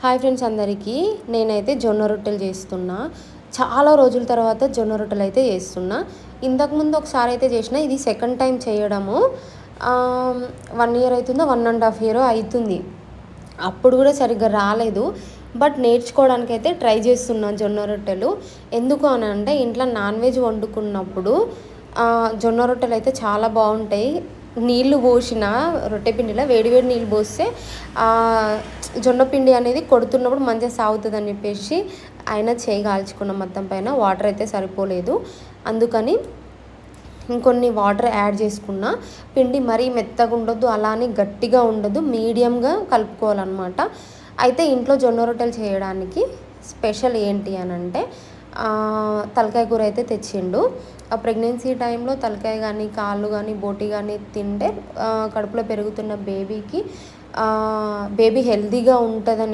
Hi friends అందరికీ. నేనైతే జొన్న రొట్టెలు చేస్తున్నా. చాలా రోజుల తర్వాత జొన్న రొట్టెలు అయితే చేస్తున్నా. ఇంతకుముందు ఒకసారి అయితే చేసిన, ఇది సెకండ్ టైం చేయడము. 1 ఇయర్ అవుతుందో 1.5 ఇయర్ అవుతుంది. అప్పుడు కూడా సరిగ్గా రాలేదు. బట్ నేర్చుకోవడానికైతే ట్రై చేస్తున్నా జొన్న రొట్టెలు. ఎందుకు అని అంటే ఇంట్లో నాన్ వెజ్ వండుకున్నప్పుడు జొన్న రొట్టెలు అయితే చాలా బాగుంటాయి. నీళ్లు పోసిన రొట్టె పిండిలో వేడివేడి నీళ్ళు పోస్తే జొన్న పిండి అనేది కొడుతున్నప్పుడు మంచిగా సాగుతుంది అని చెప్పేసి అయినా చేయి కాల్చుకున్నాం. మొత్తం పైన వాటర్ అయితే సరిపోలేదు. అందుకని ఇంకొన్ని వాటర్ యాడ్ చేసుకున్నా. పిండి మరీ మెత్తగా ఉండొద్దు, అలానే గట్టిగా ఉండదు, మీడియంగా కలుపుకోవాలన్నమాట. అయితే ఇంట్లో జొన్న రొట్టెలు చేయడానికి స్పెషల్ ఏంటి అని అంటే తలకాయ కూర అయితే తెచ్చిండు. ఆ ప్రెగ్నెన్సీ టైంలో తలకాయ కానీ కాళ్ళు కానీ బోటి కానీ తింటే కడుపులో పెరుగుతున్న బేబీ హెల్తీగా ఉంటుందని